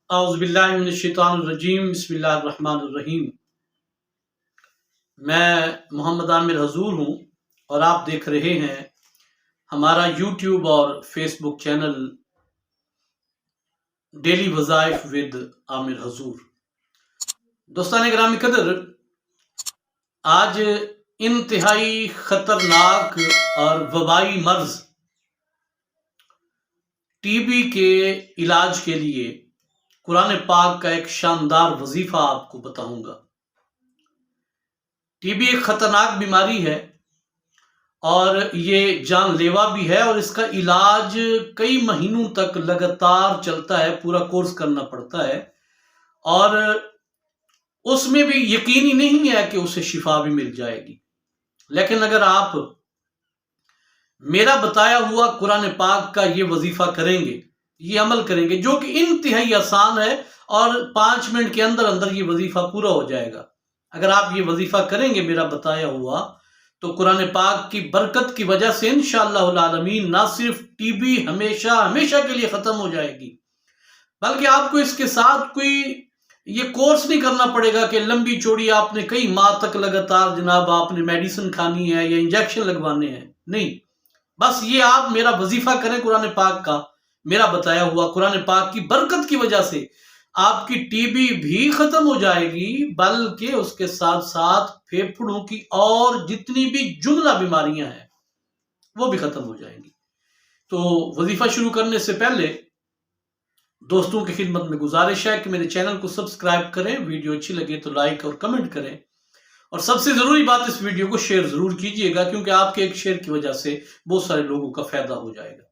اعوذ باللہ من الشیطان الرجیم بسم اللہ الرحمن الرحیم۔ میں محمد عامر حضور ہوں اور آپ دیکھ رہے ہیں ہمارا یوٹیوب اور فیس بک چینل ڈیلی وظائف ود عامر حضور۔ دوستان گرامی قدر، آج انتہائی خطرناک اور وبائی مرض ٹی بی کے علاج کے لیے قرآن پاک کا ایک شاندار وظیفہ آپ کو بتاؤں گا۔ ٹی بی ایک خطرناک بیماری ہے اور یہ جان لیوا بھی ہے، اور اس کا علاج کئی مہینوں تک لگاتار چلتا ہے، پورا کورس کرنا پڑتا ہے، اور اس میں بھی یقینی نہیں ہے کہ اسے شفا بھی مل جائے گی۔ لیکن اگر آپ میرا بتایا ہوا قرآن پاک کا یہ وظیفہ کریں گے، یہ عمل کریں گے، جو کہ انتہائی آسان ہے اور 5 منٹ کے اندر اندر یہ وظیفہ پورا ہو جائے گا، اگر آپ یہ وظیفہ کریں گے میرا بتایا ہوا، تو قرآن پاک کی برکت کی وجہ سے انشاءاللہ العالمین نہ صرف ٹی بی ہمیشہ کے لیے ختم ہو جائے گی، بلکہ آپ کو اس کے ساتھ کوئی یہ کورس نہیں کرنا پڑے گا کہ لمبی چوڑی آپ نے کئی ماہ تک لگاتار جناب آپ نے میڈیسن کھانی ہے یا انجیکشن لگوانے ہیں۔ نہیں، بس یہ آپ میرا وظیفہ کریں قرآن پاک کا، میرا بتایا ہوا قرآن پاک کی برکت کی وجہ سے آپ کی ٹی بی بھی ختم ہو جائے گی، بلکہ اس کے ساتھ ساتھ پھیپھڑوں کی اور جتنی بھی جملہ بیماریاں ہیں وہ بھی ختم ہو جائیں گی۔ تو وظیفہ شروع کرنے سے پہلے دوستوں کی خدمت میں گزارش ہے کہ میرے چینل کو سبسکرائب کریں، ویڈیو اچھی لگے تو لائک اور کمنٹ کریں، اور سب سے ضروری بات اس ویڈیو کو شیئر ضرور کیجئے گا، کیونکہ آپ کے ایک شیئر کی وجہ سے بہت سارے لوگوں کا فائدہ ہو جائے گا۔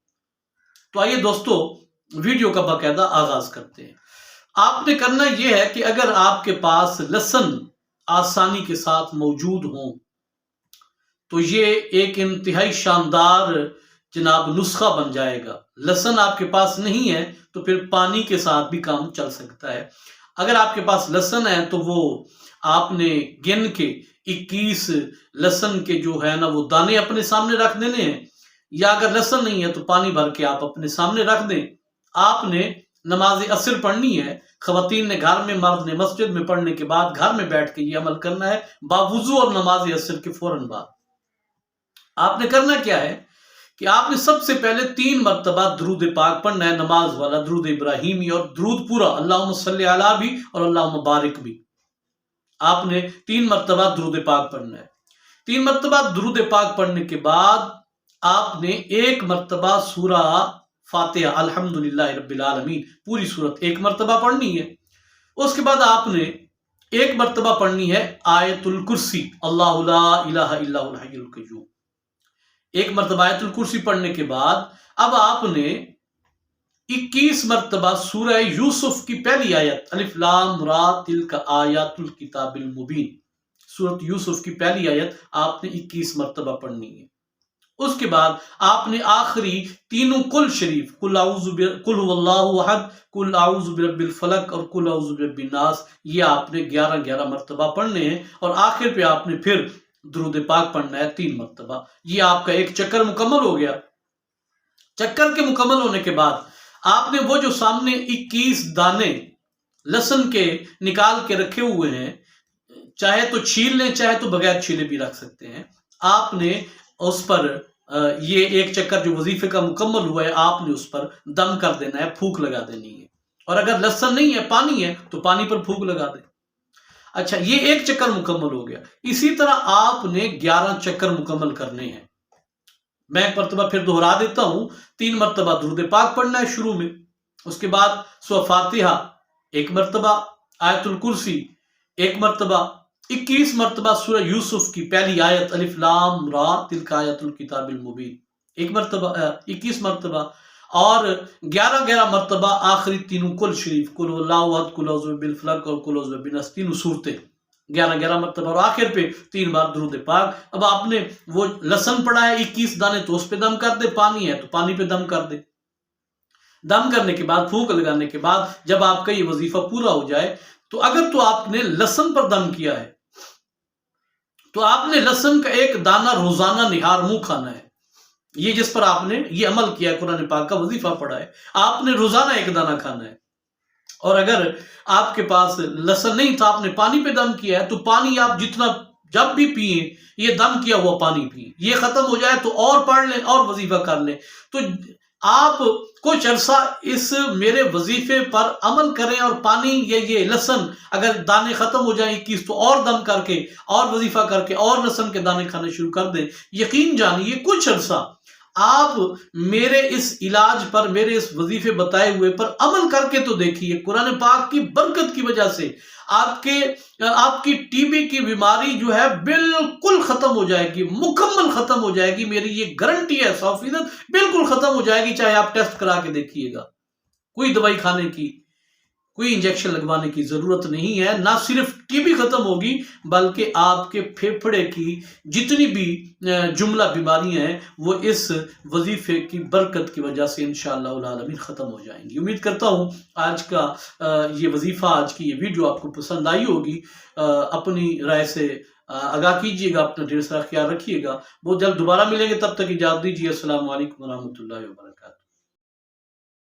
تو آئیے دوستو ویڈیو کا باقاعدہ آغاز کرتے ہیں۔ آپ نے کرنا یہ ہے کہ اگر آپ کے پاس لہسن آسانی کے ساتھ موجود ہوں تو یہ ایک انتہائی شاندار جناب نسخہ بن جائے گا۔ لہسن آپ کے پاس نہیں ہے تو پھر پانی کے ساتھ بھی کام چل سکتا ہے۔ اگر آپ کے پاس لہسن ہے تو وہ آپ نے گن کے 21 لہسن کے جو ہے نا وہ دانے اپنے سامنے رکھ دینے ہیں، یا اگر لہسن نہیں ہے تو پانی بھر کے آپ اپنے سامنے رکھ دیں۔ آپ نے نماز عصر پڑھنی ہے، خواتین نے گھر میں، مرد نے مسجد میں پڑھنے کے بعد گھر میں بیٹھ کے یہ عمل کرنا ہے باوضو، اور نماز عصر کے فوراً بعد آپ نے کرنا کیا ہے کہ آپ نے سب سے پہلے 3 مرتبہ درود پاک پڑھنا ہے، نماز والا درود ابراہیمی، اور درود پورا اللہم صلی علی بھی اور اللہم بارک بھی۔ آپ نے 3 مرتبہ درود پاک پڑھنا ہے۔ 3 مرتبہ درود پاک پڑھنے کے بعد آپ نے 1 مرتبہ سورہ فاتحہ الحمدللہ رب العالمین پوری سورت 1 مرتبہ پڑھنی ہے۔ اس کے بعد آپ نے 1 مرتبہ پڑھنی ہے آیت الکرسی، اللہ لا الہ الا هو الحی القیوم۔ 1 مرتبہ آیت الکرسی پڑھنے کے بعد اب آپ نے 21 مرتبہ سورہ یوسف کی پہلی آیت الف لام را تلک آیات الکتاب المبین، سورۃ یوسف کی پہلی آیت آپ نے 21 مرتبہ پڑھنی ہے۔ اس کے بعد آپ نے آخری تینوں کل شریف، قل هو اللہ احد، قل اعوذ برب الفلق اور قل اعوذ برب الناس، یہ آپ نے 11 مرتبہ پڑھنے ہیں، اور آخر پہ آپ نے پھر درود پاک پڑھنا ہے 3 مرتبہ۔ یہ آپ کا ایک چکر مکمل ہو گیا۔ چکر کے مکمل ہونے کے بعد آپ نے وہ جو سامنے 21 دانے لہسن کے نکال کے رکھے ہوئے ہیں، چاہے تو چھیل لیں چاہے تو بغیر چھیلے بھی رکھ سکتے ہیں، آپ نے اس پر یہ ایک چکر جو وظیفے کا مکمل ہوا ہے آپ نے اس پر دم کر دینا ہے، پھونک لگا دینی ہے، اور اگر لہسن نہیں ہے پانی ہے تو پانی پر پھونک لگا دیں۔ اچھا، یہ ایک چکر مکمل ہو گیا۔ اسی طرح آپ نے 11 چکر مکمل کرنے ہیں۔ میں ایک مرتبہ پھر دہرا دیتا ہوں، 3 مرتبہ درود پاک پڑھنا ہے شروع میں، اس کے بعد سورہ فاتحہ 1 مرتبہ، آیت الکرسی 1 مرتبہ، 21 مرتبہ سورہ یوسف کی پہلی آیت الف لام را تلک آیات الکتاب المبین 1 مرتبہ، 21 مرتبہ، اور 11 مرتبہ آخری تینوں کل شریف، قل هو اللہ احد، قل اعوذ برب الفلق اور قل اعوذ برب الناس، تینوں صورتیں 11 مرتبہ، اور آخر پہ 3 بار درود پاک۔ اب آپ نے وہ لہسن پڑا ہے 21 دانے تو اس پہ دم کر دے، پانی ہے تو پانی پہ دم کر دے۔ دم کرنے کے بعد، پھونک لگانے کے بعد جب آپ کا یہ وظیفہ پورا ہو جائے تو اگر تو آپ نے لہسن پر دم کیا ہے تو آپ نے لہسن کا 1 دانہ روزانہ نہار منہ کھانا ہے۔ یہ جس پر آپ نے یہ عمل کیا ہے، قرآن پاک کا وظیفہ پڑھا ہے، آپ نے روزانہ 1 دانہ کھانا ہے۔ اور اگر آپ کے پاس لہسن نہیں تھا، آپ نے پانی پہ دم کیا ہے، تو پانی آپ جتنا جب بھی پئیں یہ دم کیا ہوا پانی پئیں، یہ ختم ہو جائے تو اور پڑھ لیں اور وظیفہ کر لیں۔ تو آپ کچھ عرصہ اس میرے وظیفے پر عمل کریں، اور پانی یا یہ لہسن اگر دانے ختم ہو جائیں 21 تو اور دم کر کے اور وظیفہ کر کے اور لہسن کے دانے کھانے شروع کر دیں۔ یقین جانیے کچھ عرصہ آپ میرے اس علاج پر، میرے اس وظیفے بتائے ہوئے پر عمل کر کے تو دیکھیے، قرآن پاک کی برکت کی وجہ سے آپ کی ٹی بی کی بیماری جو ہے بالکل ختم ہو جائے گی، مکمل ختم ہو جائے گی، میری یہ گارنٹی ہے 100% بالکل ختم ہو جائے گی، چاہے آپ ٹیسٹ کرا کے دیکھیے گا۔ کوئی دوائی کھانے کی، کوئی انجیکشن لگوانے کی ضرورت نہیں ہے، نہ صرف ٹی بی ختم ہوگی بلکہ آپ کے پھیپھڑے کی جتنی بھی جملہ بیماریاں ہیں وہ اس وظیفے کی برکت کی وجہ سے انشاءاللہ العالمین ختم ہو جائیں گی۔ امید کرتا ہوں آج کا یہ وظیفہ، آج کی یہ ویڈیو آپ کو پسند آئی ہوگی۔ اپنی رائے سے آگاہ کیجیے گا، اپنا ڈھیر سارا خیال رکھیے گا۔ بہت جلد دوبارہ ملیں گے، تب تک اجازت دیجیے۔ السلام علیکم ورحمۃ اللہ وبرکاتہ۔